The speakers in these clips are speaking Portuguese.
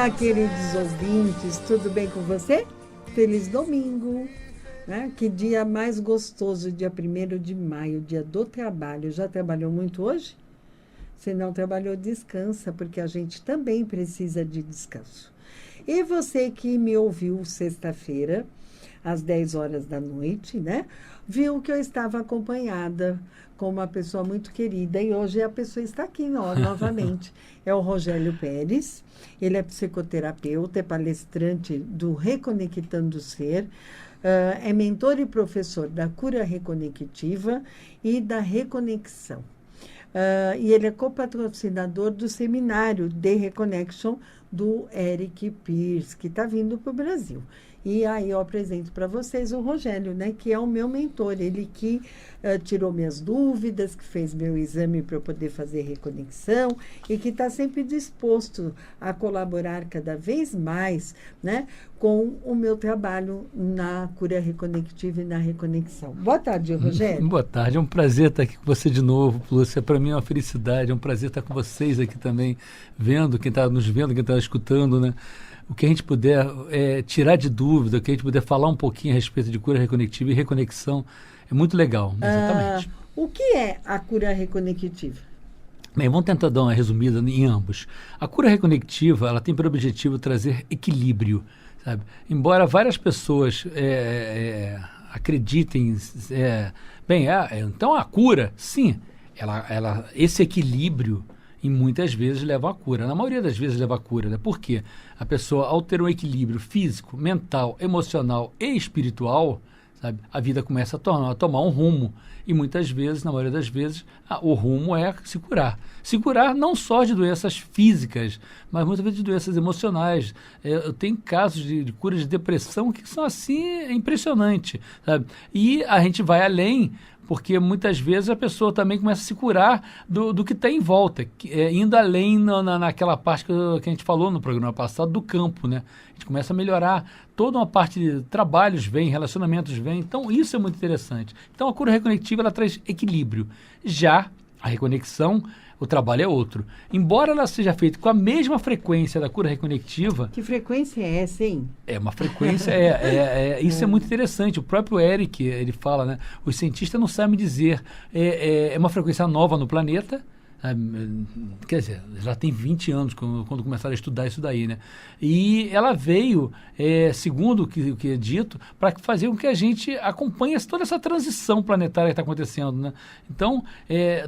Olá, queridos ouvintes, tudo bem com você? Feliz domingo, né? Que dia mais gostoso, dia 1º de maio, dia do trabalho. Já trabalhou muito hoje? Se não trabalhou, descansa, porque a gente também precisa de descanso. E você que me ouviu sexta-feira, às 10 horas da noite, né? Viu que eu estava acompanhada com uma pessoa muito querida e hoje a pessoa está aqui novamente. É o Rogélio Pérez, ele é psicoterapeuta, é palestrante do Reconectando o Ser, é mentor e professor da cura reconectiva e da reconexão. E ele é copatrocinador do seminário The Reconnection do Eric Pearce, que está vindo para o Brasil. E aí eu apresento para vocês o Rogélio, né, que é o meu mentor, ele que tirou minhas dúvidas, que fez meu exame para eu poder fazer reconexão e que está sempre disposto a colaborar cada vez mais, né, com o meu trabalho na cura reconectiva e na reconexão. Boa tarde, Rogélio. Boa tarde, é um prazer estar aqui com você de novo, Lúcia. Para mim é uma felicidade, é um prazer estar com vocês aqui também, quem está nos vendo, quem está escutando, né? O que a gente puder tirar de dúvida, o que a gente puder falar um pouquinho a respeito de cura reconectiva e reconexão, é muito legal, exatamente. O que é a cura reconectiva? Bem, vamos tentar dar uma resumida em ambos. A cura reconectiva, ela tem por objetivo trazer equilíbrio, sabe? Embora várias pessoas acreditem, então a cura, sim, esse equilíbrio, e muitas vezes leva à cura. Na maioria das vezes leva à cura, né? Por quê? A pessoa, ao ter um equilíbrio físico, mental, emocional e espiritual, sabe, a vida começa a tomar um rumo. E muitas vezes, na maioria das vezes, o rumo é se curar. Se curar não só de doenças físicas, mas muitas vezes de doenças emocionais. Eu tenho casos de cura de depressão que são assim impressionantes, sabe? E a gente vai além, porque muitas vezes a pessoa também começa a se curar do que está em volta, indo além naquela parte que a gente falou no programa passado, do campo, né? A gente começa a melhorar, toda uma parte de trabalhos vem, relacionamentos vem, então isso é muito interessante. Então a cura reconectiva, ela traz equilíbrio. Já a reconexão, o trabalho é outro. Embora ela seja feita com a mesma frequência da cura reconectiva... Que frequência é essa, hein? É uma frequência, isso é muito interessante. O próprio Eric, ele fala, né? Os cientistas não sabem dizer. É uma frequência nova no planeta. Quer dizer, já tem 20 anos quando começaram a estudar isso daí, né? E ela veio, segundo o que é dito, para fazer com que a gente acompanhe toda essa transição planetária que está acontecendo, né? Então,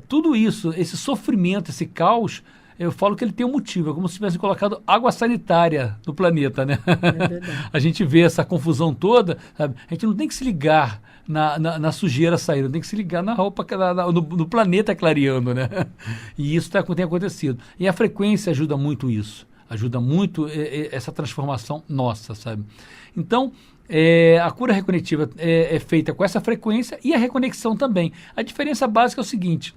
tudo isso, esse sofrimento, esse caos, eu falo que ele tem um motivo, é como se tivesse colocado água sanitária no planeta, né? A gente vê essa confusão toda, sabe? A gente não tem que se ligar na sujeira saindo, tem que se ligar na roupa, no planeta clareando, né? E isso tem acontecido. E a frequência ajuda muito isso, ajuda muito essa transformação nossa, sabe? Então, a cura reconectiva é feita com essa frequência e a reconexão também. A diferença básica é o seguinte: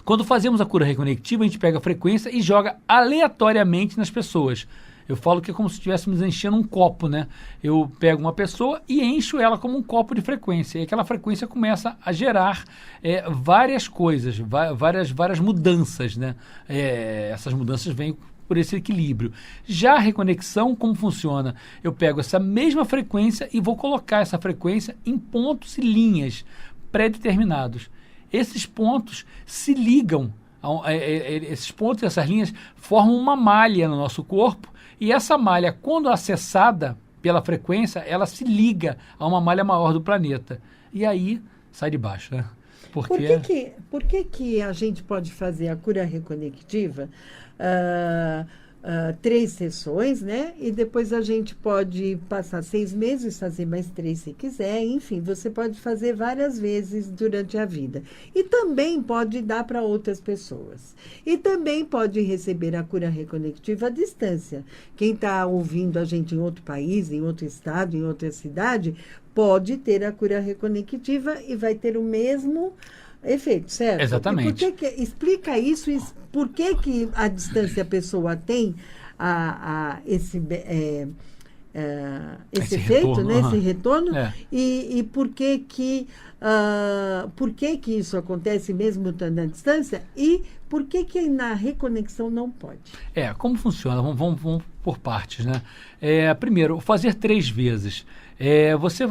quando fazemos a cura reconectiva, a gente pega a frequência e joga aleatoriamente nas pessoas. Eu falo que é como se estivéssemos enchendo um copo, né? Eu pego uma pessoa e encho ela como um copo de frequência. E aquela frequência começa a gerar várias coisas, várias mudanças, né? Essas mudanças vêm por esse equilíbrio. Já a reconexão, como funciona? Eu pego essa mesma frequência e vou colocar essa frequência em pontos e linhas pré-determinados. Esses pontos se ligam, esses pontos e essas linhas formam uma malha no nosso corpo, e essa malha, quando acessada pela frequência, ela se liga a uma malha maior do planeta. E aí sai de baixo, né? Por que a gente pode fazer a cura reconectiva 3 sessões, né? E depois a gente pode passar 6 meses, fazer mais 3 se quiser. Enfim, você pode fazer várias vezes durante a vida. E também pode dar para outras pessoas. E também pode receber a cura reconectiva à distância. Quem está ouvindo a gente em outro país, em outro estado, em outra cidade, pode ter a cura reconectiva e vai ter o mesmo efeito, certo? Exatamente. Explica isso, por que a distância a pessoa tem esse efeito, retorno, né? Esse retorno, É. e por que isso acontece mesmo estando à distância e por que na reconexão não pode? Como funciona? Vamos por partes, né? Primeiro, fazer 3 vezes. Você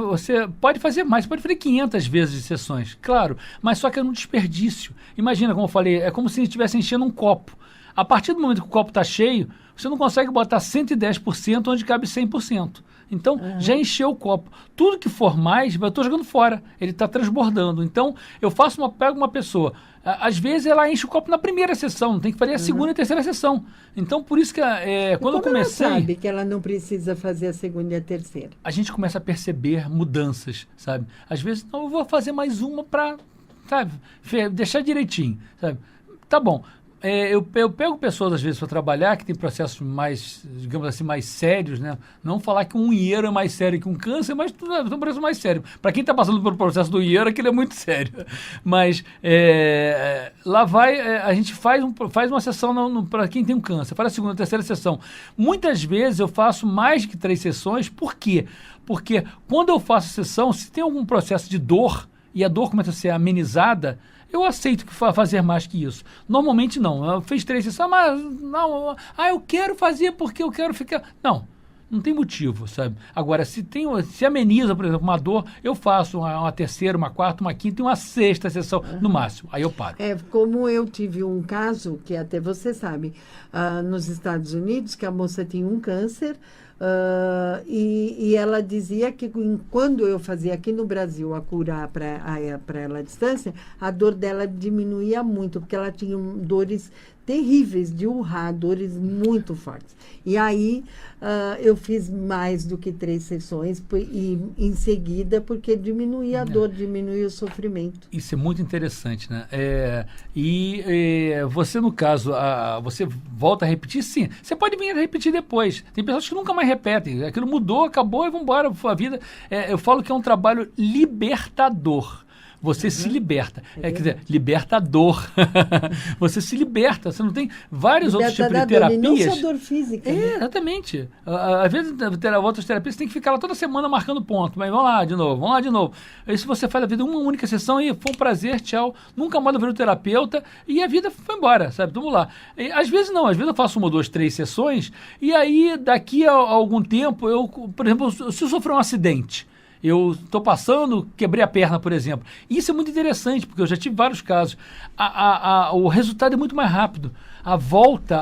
pode fazer mais, pode fazer 500 vezes de sessões, claro, mas só que é um desperdício. Imagina, como eu falei, é como se estivesse enchendo um copo. A partir do momento que o copo está cheio, você não consegue botar 110% onde cabe 100%. Então, já encheu o copo. Tudo que for mais, eu estou jogando fora. Ele está transbordando. Então, pego uma pessoa. Às vezes, ela enche o copo na primeira sessão. Tem que fazer a segunda e terceira sessão. Então, por isso que quando eu comecei... Ela sabe que ela não precisa fazer a segunda e a terceira? A gente começa a perceber mudanças, sabe? Às vezes, não, eu vou fazer mais uma para, sabe, deixar direitinho, sabe? Tá bom. Eu pego pessoas, às vezes, para trabalhar que tem processos mais, digamos assim, mais sérios, né? Não falar que um unheiro é mais sério que um câncer, mas é um processo mais sério. Para quem está passando pelo processo do unheiro, aquilo é muito sério. Mas lá a gente faz uma sessão para quem tem um câncer, faz a segunda, terceira sessão. Muitas vezes eu faço mais que 3 sessões, por quê? Porque quando eu faço a sessão, se tem algum processo de dor, e a dor começa a ser amenizada, eu aceito fazer mais que isso. Normalmente não. Eu fiz 3 sessões, mas não. Eu quero fazer porque eu quero ficar. Não tem motivo, sabe? Agora, se ameniza, por exemplo, uma dor, eu faço uma terceira, uma quarta, uma quinta e uma sexta sessão, no máximo. Aí eu paro. Como eu tive um caso, que até você sabe, nos Estados Unidos, que a moça tinha um câncer, e ela dizia que quando eu fazia aqui no Brasil a cura para ela à distância, a dor dela diminuía muito, porque ela tinha dores terríveis de urrar, dores muito fortes. E aí eu fiz mais do que 3 sessões e em seguida, porque diminuía a dor, diminuía o sofrimento. Isso é muito interessante, né? Você, no caso, você volta a repetir, sim. Você pode vir a repetir depois. Tem pessoas que nunca mais repetem. Aquilo mudou, acabou e vamos embora. A vida. Eu falo que é um trabalho libertador. Você se liberta. Quer dizer, libertador. Você se liberta. Você não tem vários outros tipos de terapias. Não só dor física. Né? Exatamente. Às vezes, outras terapias, você tem que ficar lá toda semana marcando ponto. Mas vamos lá de novo. Aí se você faz a vida uma única sessão, e foi um prazer, tchau. Nunca mais eu viro terapeuta e a vida foi embora, sabe? Vamos lá. Às vezes não. Às vezes eu faço 1, 2, 3 sessões e aí, daqui a algum tempo, por exemplo, se eu sofrer um acidente, eu estou passando, quebrei a perna, por exemplo. Isso é muito interessante, porque eu já tive vários casos. O resultado é muito mais rápido. A volta,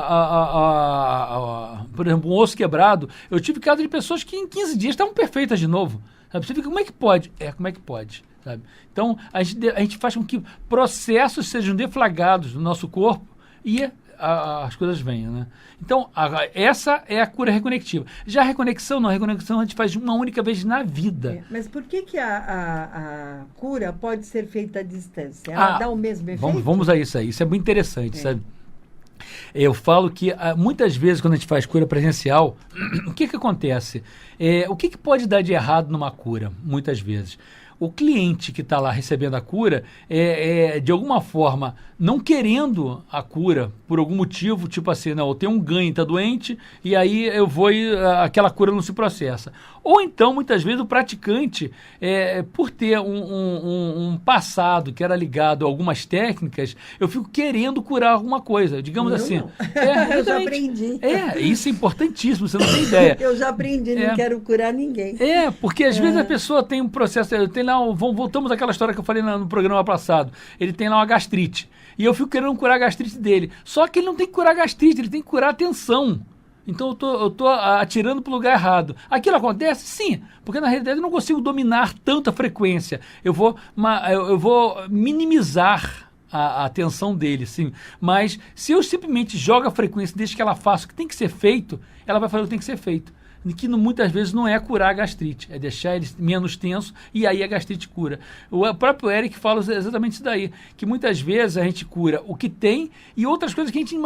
por exemplo, um osso quebrado, eu tive casos de pessoas que em 15 dias estavam perfeitas de novo. Sabe? Você fica, como é que pode? Como é que pode? Sabe? Então, a gente faz com que processos sejam deflagrados no nosso corpo e as coisas venham, né? Então, essa é a cura reconectiva. Já a reconexão a gente faz uma única vez na vida. Mas por que a cura pode ser feita à distância? Ela dá o mesmo efeito? Vamos a isso aí. Isso é muito interessante, sabe? Eu falo que muitas vezes quando a gente faz cura presencial, o que acontece? O que pode dar de errado numa cura, muitas vezes? O cliente que está lá recebendo a cura, de alguma forma, não querendo a cura por algum motivo, tipo assim, não, eu tenho um ganho, está doente, e aí eu vou e aquela cura não se processa. Ou então, muitas vezes, o praticante, por ter um passado que era ligado a algumas técnicas, eu fico querendo curar alguma coisa, digamos assim. Eu já aprendi. Isso é importantíssimo, você não tem ideia. Eu já aprendi, não quero curar ninguém. Porque às vezes a pessoa tem um processo, voltamos àquela história que eu falei no programa passado, ele tem lá uma gastrite, e eu fico querendo curar a gastrite dele, só que ele não tem que curar a gastrite, ele tem que curar a tensão. Então eu tô atirando para o lugar errado. Aquilo acontece? Sim, porque na realidade eu não consigo dominar tanta frequência. Eu vou minimizar a tensão dele, sim. Mas se eu simplesmente jogo a frequência, deixo que ela faça o que tem que ser feito, ela vai fazer o que tem que ser feito. Que muitas vezes não é curar a gastrite, é deixar ele menos tenso e aí a gastrite cura. O próprio Eric fala exatamente isso daí, que muitas vezes a gente cura o que tem e outras coisas que a gente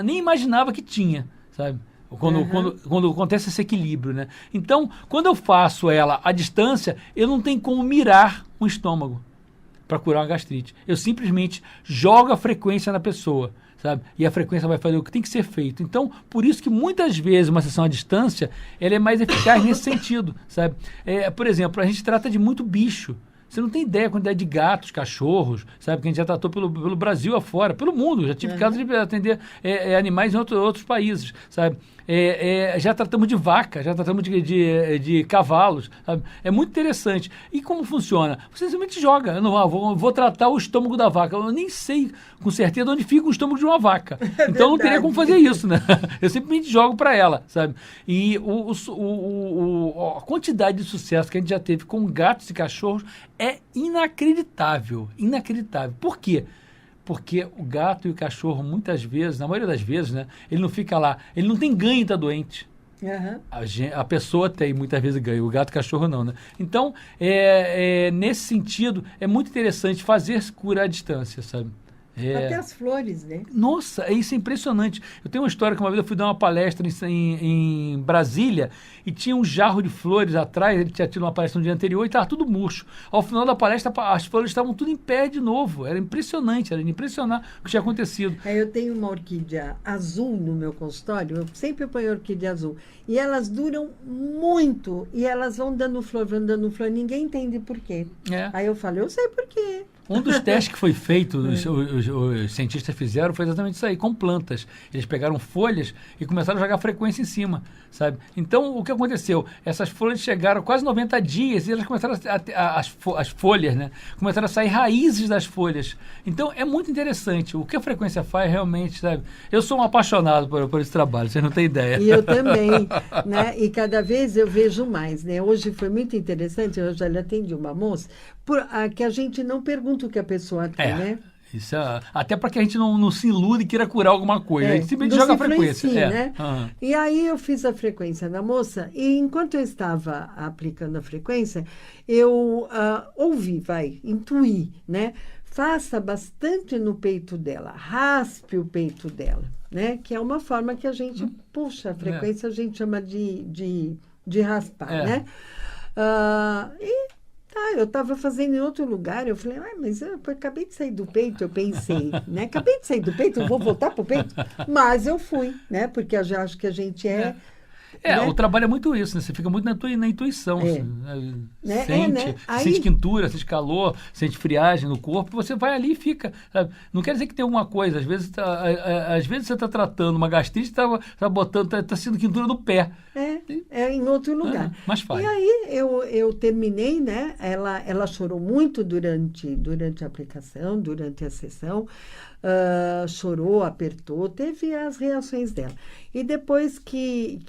nem imaginava que tinha, sabe? Quando acontece esse equilíbrio, né? Então, quando eu faço ela à distância, eu não tenho como mirar um estômago para curar uma gastrite. Eu simplesmente jogo a frequência na pessoa. sabe? E a frequência vai fazer o que tem que ser feito. Então, por isso que muitas vezes uma sessão à distância, ela é mais eficaz nesse sentido, sabe? Por exemplo, a gente trata de muito bicho. Você não tem ideia a quantidade de gatos, cachorros, sabe? Que a gente já tratou pelo Brasil afora, pelo mundo. Já tive casos de atender animais em outros países, sabe? Já tratamos de vaca, já tratamos de cavalos, sabe? É muito interessante. E como funciona? Você simplesmente joga. Eu não vou tratar o estômago da vaca. Eu nem sei com certeza onde fica o estômago de uma vaca. Então não teria como fazer isso, né? Eu simplesmente jogo para ela, sabe? E a quantidade de sucesso que a gente já teve com gatos e cachorros é inacreditável. Inacreditável. Por quê? Porque o gato e o cachorro, muitas vezes, na maioria das vezes, né, ele não fica lá, ele não tem ganho e está doente. Uhum. A pessoa tem, muitas vezes, ganho, o gato e o cachorro não, né? Então, nesse sentido, é muito interessante fazer cura à distância, sabe? Até as flores, né? Nossa, isso é impressionante. Eu tenho uma história que uma vez eu fui dar uma palestra em Brasília e tinha um jarro de flores atrás, ele tinha tido uma palestra no dia anterior e estava tudo murcho. Ao final da palestra, as flores estavam tudo em pé de novo. Era impressionante, era de impressionar o que tinha acontecido. Eu tenho uma orquídea azul no meu consultório, eu sempre ponho orquídea azul. E elas duram muito, e elas vão dando flor, ninguém entende por quê. Aí eu falo, eu sei por quê. Um dos testes que foi feito, os cientistas fizeram, foi exatamente isso aí, com plantas. Eles pegaram folhas e começaram a jogar frequência em cima, sabe? Então, o que aconteceu? Essas folhas chegaram quase 90 dias e elas começaram as folhas, né? Começaram a sair raízes das folhas. Então, é muito interessante. O que a frequência faz realmente, sabe? Eu sou um apaixonado por esse trabalho, você não tem ideia. E eu também, né? E cada vez eu vejo mais, né? Hoje foi muito interessante, eu já lhe atendi uma moça, que a gente não pergunta o que a pessoa tem, né? Isso até para que a gente não se ilude e queira curar alguma coisa. A gente simplesmente joga a frequência. Né? Uhum. E aí eu fiz a frequência na moça e enquanto eu estava aplicando a frequência, eu intuí, né? Faça bastante no peito dela, raspe o peito dela, né? Que é uma forma que a gente puxa a frequência, a gente chama de raspar, né? Eu estava fazendo em outro lugar, eu falei, mas eu acabei de sair do peito, eu pensei, né? Acabei de sair do peito, eu vou voltar para o peito? Mas eu fui, né? Porque eu já acho que a gente né? O trabalho é muito isso, né? Você fica muito na intuição. Né? Sente quentura, sente calor, sente friagem no corpo, você vai ali e fica. Sabe? Não quer dizer que tem alguma coisa. Às vezes você está tratando uma gastrite, está sendo quentura no pé. Em outro lugar. Mas faz. E aí eu terminei, né? Ela chorou muito durante a aplicação, durante a sessão. Chorou, apertou, teve as reações dela. E depois que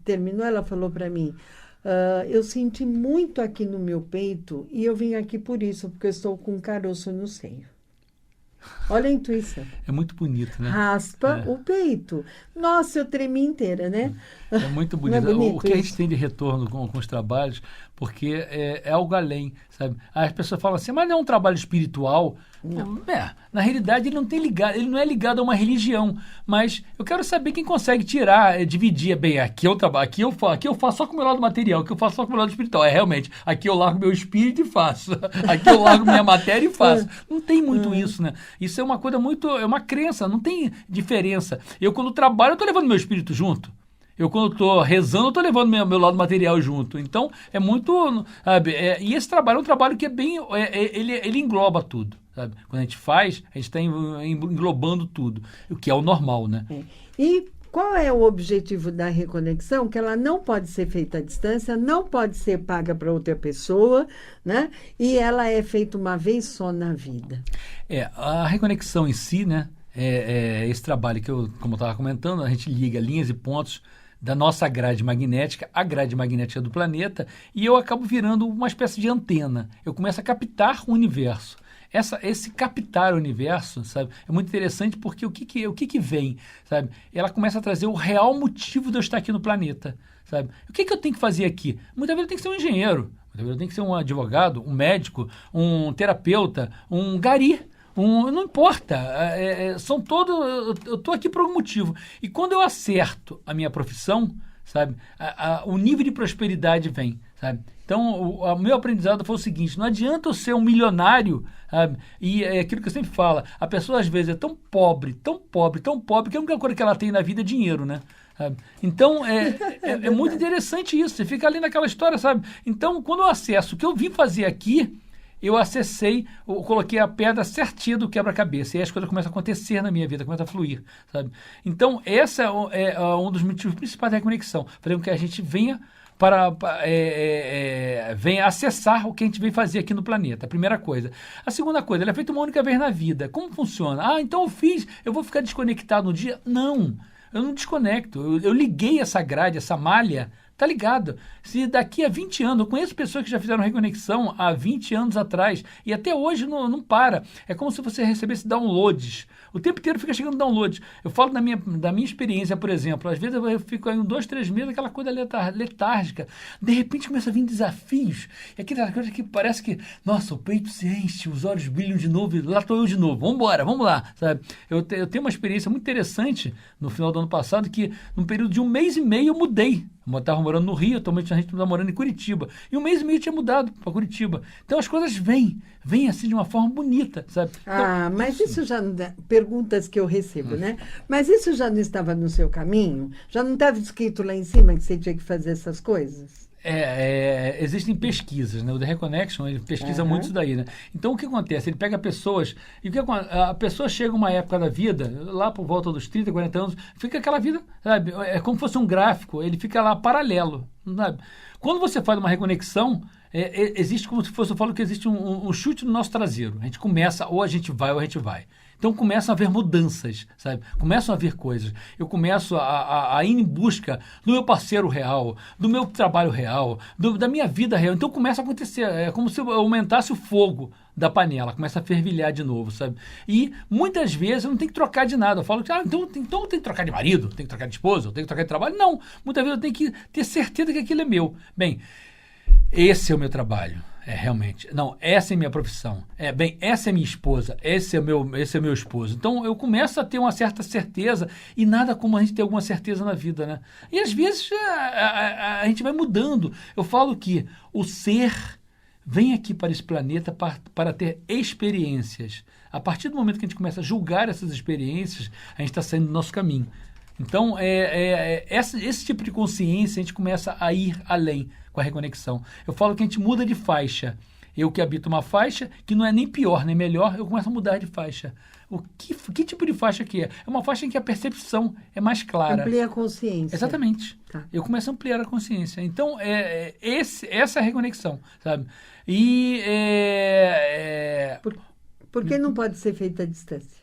terminou, ela falou para mim, eu senti muito aqui no meu peito e eu vim aqui por isso, porque eu estou com um caroço no seio. Olha a intuição. É muito bonito, né? Raspa o peito. Nossa, eu tremi inteira, né? É muito bonito. O que a gente tem de retorno com os trabalhos, porque é algo além, sabe? As pessoas falam assim, mas não é um trabalho espiritual? Não. Na realidade, ele não é ligado a uma religião, mas eu quero saber quem consegue dividir, aqui eu faço só com o meu lado material, aqui eu faço só com o meu lado espiritual. Realmente, aqui eu largo meu espírito e faço, aqui eu largo minha matéria e faço. Não tem muito isso, né? Isso é uma coisa é uma crença, não tem diferença. Eu, quando trabalho, eu estou levando meu espírito junto. Eu, quando estou rezando, eu estou levando meu lado material junto. Então, é muito... e esse trabalho é um trabalho que é bem... ele engloba tudo, sabe? Quando a gente faz, a gente está englobando tudo, o que é o normal, né? E qual é o objetivo da reconexão? Que ela não pode ser feita à distância, não pode ser paga para outra pessoa, né? E ela é feita uma vez só na vida. A reconexão em si, né? Esse trabalho que como eu estava comentando, a gente liga linhas e pontos da nossa grade magnética, a grade magnética do planeta, e eu acabo virando uma espécie de antena. Eu começo a captar o universo. Esse captar o universo, sabe, é muito interessante porque o que vem, sabe? Ela começa a trazer o real motivo de eu estar aqui no planeta, sabe? O que eu tenho que fazer aqui? Muitas vezes eu tenho que ser um engenheiro, muitas vezes eu tenho que ser um advogado, um médico, um terapeuta, um gari. Não importa, são todos. Eu estou aqui por algum motivo. E quando eu acerto a minha profissão, sabe? O nível de prosperidade vem, sabe? Então, o meu aprendizado foi o seguinte: não adianta eu ser um milionário, sabe? E é aquilo que eu sempre falo, a pessoa às vezes é tão pobre, tão pobre, tão pobre, que a única coisa que ela tem na vida é dinheiro, né? Sabe? Então, é muito interessante isso, você fica ali naquela história, sabe? Então, quando eu acesso o que eu vim fazer aqui, eu acessei, eu coloquei a pedra certinha do quebra-cabeça. E aí as coisas começam a acontecer na minha vida, começam a fluir, sabe? Então, essa é um dos motivos principais da reconexão. Fazer com que a gente venha venha acessar o que a gente veio fazer aqui no planeta. A primeira coisa. A segunda coisa, ela é feita uma única vez na vida. Como funciona? Então eu vou ficar desconectado no dia? Não, eu não desconecto. Eu liguei essa grade, essa malha. Tá ligado? Se daqui a 20 anos, eu conheço pessoas que já fizeram reconexão há 20 anos atrás e até hoje não para. É como se você recebesse downloads. O tempo inteiro fica chegando downloads. Eu falo da minha experiência, por exemplo. Às vezes eu fico aí 2, 3 meses, aquela coisa letárgica. De repente começa a vir desafios. É aquela coisa que parece que, nossa, o peito se enche, os olhos brilham de novo, e lá estou eu de novo. Vamos lá, sabe? Eu tenho uma experiência muito interessante no final do ano passado, que num período de 1 mês e meio eu mudei. Eu estava morando no Rio, atualmente a gente está morando em Curitiba. E 1 mês e meio eu tinha mudado para Curitiba. Então as coisas vêm assim de uma forma bonita, sabe? Então, mas isso já não perguntas que eu recebo, né? Mas isso já não estava no seu caminho? Já não estava escrito lá em cima que você tinha que fazer essas coisas? Existem pesquisas, né? O The Reconnection, ele pesquisa muito isso daí, né? Então, o que acontece? Ele pega pessoas, e a pessoa chega uma época da vida, lá por volta dos 30, 40 anos, fica aquela vida, sabe? É como se fosse um gráfico, ele fica lá paralelo, sabe? Quando você faz uma reconexão, existe como se fosse, eu falo que existe um chute no nosso traseiro. A gente começa, ou a gente vai, ou a gente vai. Então começam a haver mudanças, sabe? Começam a haver coisas. Eu começo a ir em busca do meu parceiro real, do meu trabalho real, da minha vida real. Então começa a acontecer. É como se eu aumentasse o fogo da panela, começa a fervilhar de novo, sabe? E muitas vezes eu não tenho que trocar de nada. Eu falo que então eu tenho que trocar de marido, tenho que trocar de esposa, eu tenho que trocar de trabalho. Não, muitas vezes eu tenho que ter certeza que aquilo é meu. Bem, esse é o meu trabalho. Realmente. Não, essa é minha profissão. Essa é minha esposa. Esse é meu esposo. Então, eu começo a ter uma certa certeza e nada como a gente ter alguma certeza na vida, né? E, às vezes, a gente vai mudando. Eu falo que o ser vem aqui para esse planeta para ter experiências. A partir do momento que a gente começa a julgar essas experiências, a gente está saindo do nosso caminho. Então, esse tipo de consciência, a gente começa a ir além com a reconexão. Eu falo que a gente muda de faixa. Eu que habito uma faixa que não é nem pior nem melhor, eu começo a mudar de faixa. Que tipo de faixa que é? É uma faixa em que a percepção é mais clara. Amplia a consciência. Exatamente. Tá. Eu começo a ampliar a consciência. Então, essa é a reconexão, sabe? E... Por que não pode ser feita à distância?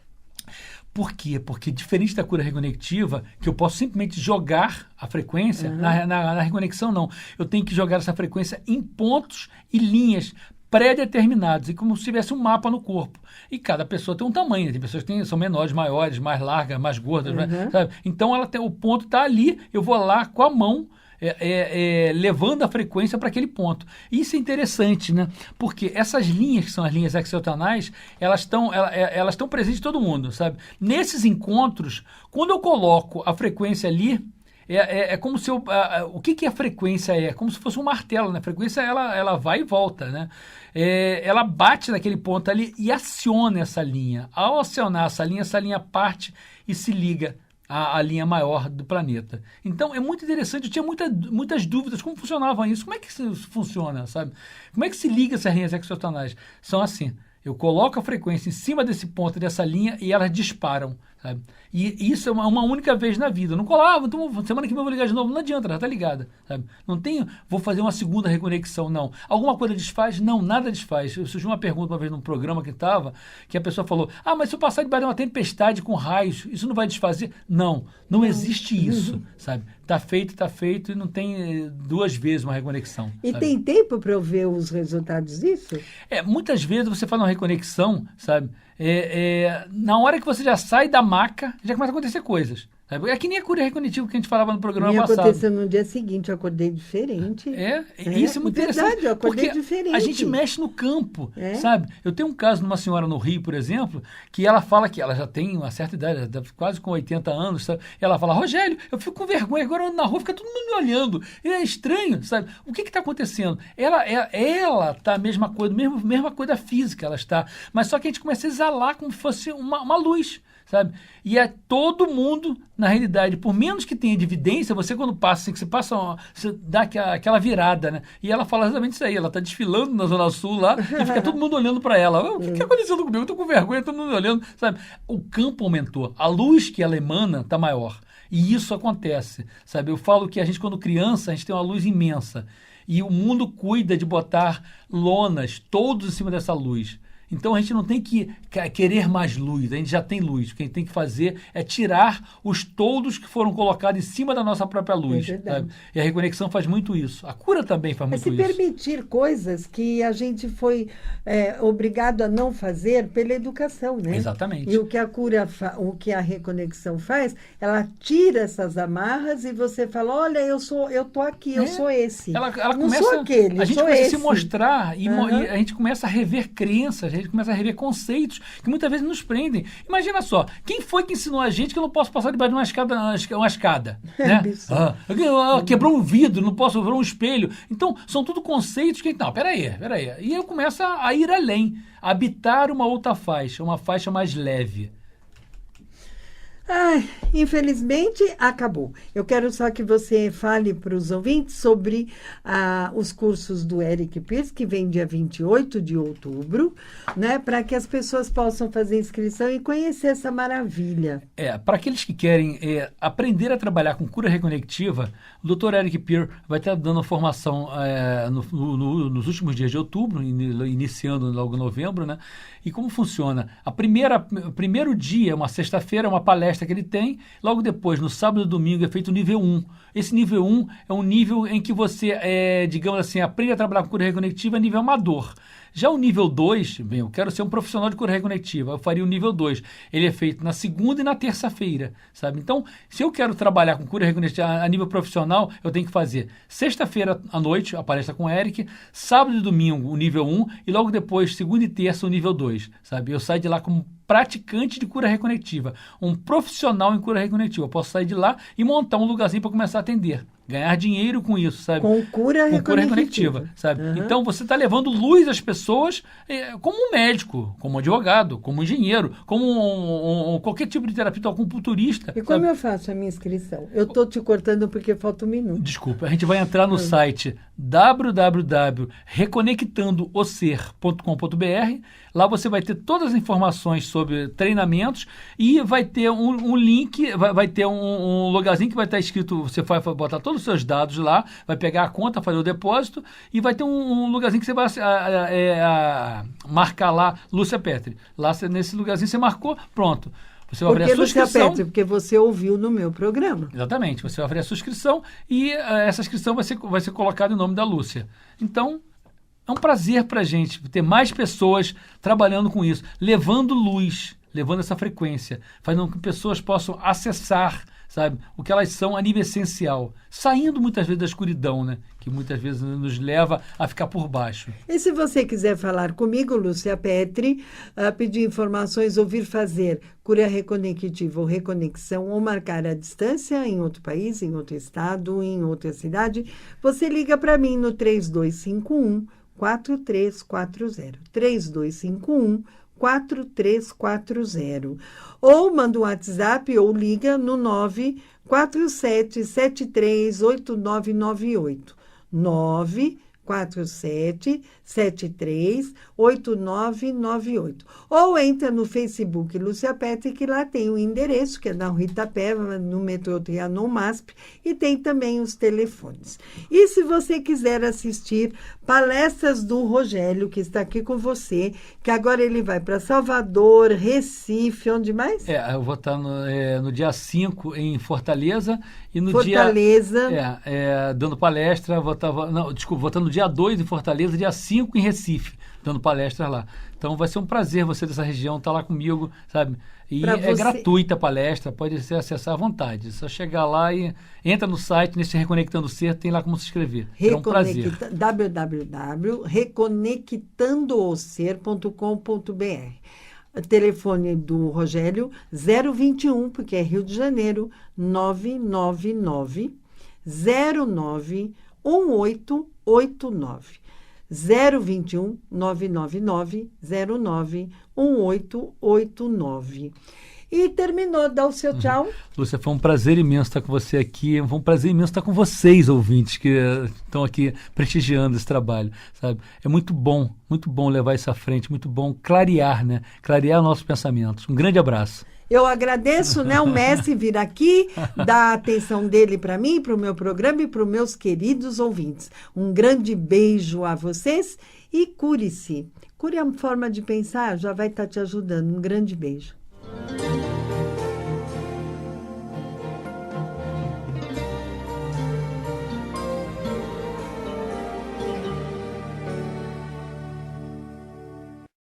Por quê? Porque diferente da cura reconectiva, que eu posso simplesmente jogar a frequência, na reconexão não. Eu tenho que jogar essa frequência em pontos e linhas pré-determinados, e como se tivesse um mapa no corpo. E cada pessoa tem um tamanho, tem pessoas que são menores, maiores, mais largas, mais gordas, sabe? Então o ponto está ali, eu vou lá com a mão, levando a frequência para aquele ponto. Isso é interessante, né? Porque essas linhas, que são as linhas exotonais, elas estão presentes em todo mundo, sabe? Nesses encontros, quando eu coloco a frequência ali, como se o que a frequência é? Como se fosse um martelo, né? A frequência, ela vai e volta, né? Ela bate naquele ponto ali e aciona essa linha. Ao acionar essa linha parte e se liga a linha maior do planeta. Então, é muito interessante. Eu tinha muitas dúvidas. Como funcionava isso? Como é que isso funciona, sabe? Como é que se liga essas linhas exotonais? São assim. Eu coloco a frequência em cima desse ponto, dessa linha, e elas disparam, sabe? E isso é uma única vez na vida. Eu não colava, então semana que vem eu vou ligar de novo. Não adianta, já tá ligada, sabe? Não tenho, vou fazer uma segunda reconexão, não. Alguma coisa desfaz? Não, nada desfaz. Surgiu uma pergunta uma vez num programa que a pessoa falou, mas se eu passar debaixo de uma tempestade com raios, isso não vai desfazer? Não existe isso, sabe? Tá feito e não tem 2 vezes uma reconexão. E sabe? tem tempo para eu ver os resultados disso? Muitas vezes você faz uma reconexão, sabe? Na hora que você já sai da maca, já começa a acontecer coisas, Sabe? É que nem a cura recognitiva que a gente falava no programa Me passado. aconteceu no dia seguinte, eu acordei diferente. Isso é muito verdade, interessante. eu acordei porque diferente. a gente mexe no campo, sabe? Eu tenho um caso de uma senhora no Rio, por exemplo, que ela fala que ela já tem uma certa idade, ela tá quase com 80 anos, sabe? E ela fala, Rogério, eu fico com vergonha, agora eu ando na rua, fica todo mundo me olhando. E é estranho, sabe? O que está acontecendo? Ela tá a mesma coisa, mesma coisa física ela está, mas só que a gente começa a exalar como se fosse uma luz. Sabe? E é todo mundo, na realidade, por menos que tenha de evidência, você quando passa, assim, que você dá aquela virada, né? E ela fala exatamente isso aí, ela está desfilando na Zona Sul lá e fica todo mundo olhando para ela. O que está acontecendo comigo? Eu estou com vergonha, todo mundo olhando, sabe? O campo aumentou, a luz que ela emana está maior. E isso acontece, sabe? Eu falo que a gente, quando criança, a gente tem uma luz imensa. E o mundo cuida de botar lonas todos em cima dessa luz. Então a gente não tem que querer mais luz, a gente já tem luz. O que a gente tem que fazer é tirar os toldos que foram colocados em cima da nossa própria luz. Sabe? E a reconexão faz muito isso. A cura também faz muito isso. É se permitir coisas que a gente foi obrigado a não fazer pela educação, né? Exatamente. E o que a cura, o que a reconexão faz, ela tira essas amarras e você fala, olha, eu tô aqui, eu sou esse. Ela não começa, sou aquele, a gente sou começa esse. a se mostrar e a gente começa a rever crenças, a gente começa a rever conceitos que muitas vezes nos prendem. Imagina só, quem foi que ensinou a gente que eu não posso passar debaixo de uma escada? Né? Quebrou um vidro, não posso ver um espelho. Então, são tudo conceitos que... Não, peraí. E eu começo a ir além, a habitar uma outra faixa, uma faixa mais leve. Ai, infelizmente, acabou. Eu quero só que você fale para os ouvintes sobre os cursos do Eric Pearce, que vem dia 28 de outubro, né, para que as pessoas possam fazer inscrição e conhecer essa maravilha. Para aqueles que querem aprender a trabalhar com cura reconectiva, o Dr. Eric Pearce vai estar dando formação nos últimos dias de outubro, iniciando logo em novembro, né? E como funciona? O primeiro dia, uma sexta-feira, é uma palestra que ele tem. Logo depois, no sábado e domingo, é feito o nível 1. Esse nível 1 é um nível em que você, digamos assim, aprende a trabalhar com cura reconectiva a nível amador. Já o nível 2, bem, eu quero ser um profissional de cura reconectiva, eu faria o nível 2. Ele é feito na segunda e na terça-feira, sabe? Então, se eu quero trabalhar com cura reconectiva a nível profissional, eu tenho que fazer sexta-feira à noite, a palestra com o Eric, sábado e domingo, o nível 1, e logo depois, segunda e terça, o nível 2, sabe? Eu saio de lá como praticante de cura reconectiva, um profissional em cura reconectiva. Eu posso sair de lá e montar um lugarzinho para começar a atender. Ganhar dinheiro com isso, sabe? Com cura reconectiva, sabe? Uhum. Então, você está levando luz às pessoas como um médico, como um advogado, como um engenheiro, como qualquer tipo de terapeuta, acupunturista. E como eu faço a minha inscrição? Eu estou te cortando porque falta um minuto. Desculpa, a gente vai entrar no site www.reconectandooser.com.br. Lá você vai ter todas as informações sobre treinamentos e vai ter um link, vai ter um lugarzinho que vai estar escrito, você vai botar todos os seus dados lá, vai pegar a conta, fazer o depósito e vai ter um lugarzinho que você vai marcar lá, Lúcia Petri. Lá nesse lugarzinho você marcou, pronto. Você vai abrir a sua inscrição. Porque você ouviu no meu programa. Exatamente. Você vai abrir a sua inscrição e essa inscrição vai ser colocada em nome da Lúcia. Então, é um prazer para a gente ter mais pessoas trabalhando com isso, levando luz, levando essa frequência, fazendo com que pessoas possam acessar, sabe, o que elas são a nível essencial, saindo muitas vezes da escuridão, né, que muitas vezes nos leva a ficar por baixo. E se você quiser falar comigo, Lúcia Petri, pedir informações, ouvir fazer cura reconectiva ou reconexão, ou marcar a distância em outro país, em outro estado, em outra cidade, você liga para mim no 3251-4340. 3251-4340. Ou manda um WhatsApp ou liga no 947738998. 947738998. Ou entra no Facebook Lúcia Petri, que lá tem o endereço, que é na Rua Itapé, no metrô Trianon MASP, e tem também os telefones. E se você quiser assistir palestras do Rogério, que está aqui com você, que agora ele vai para Salvador, Recife, onde mais? Eu vou estar no dia 5 em Fortaleza, e no Fortaleza. dia... dando palestra, vou estar no dia dia 2 em Fortaleza, dia 5 em Recife, dando palestras lá. Então vai ser um prazer você dessa região estar lá comigo, sabe? E é gratuita a palestra, pode ser acessar à vontade. É só chegar lá e entra no site, nesse Reconectando o Ser, tem lá como se inscrever. É um prazer. www.reconectandoser.com.br. O telefone do Rogério, 021, porque é Rio de Janeiro, 999 09 1889. 021 999 09 1889. E terminou, dá o seu tchau. Lúcia, foi um prazer imenso estar com você aqui, foi um prazer imenso estar com vocês, ouvintes, que estão aqui prestigiando esse trabalho, sabe? É muito bom levar isso à frente, muito bom clarear, né? Clarear nossos pensamentos. Um grande abraço. Eu agradeço, né, o Messi vir aqui, dar a atenção dele para mim, para o meu programa e para os meus queridos ouvintes. Um grande beijo a vocês e cure-se. Cure a forma de pensar, já vai estar te ajudando. Um grande beijo.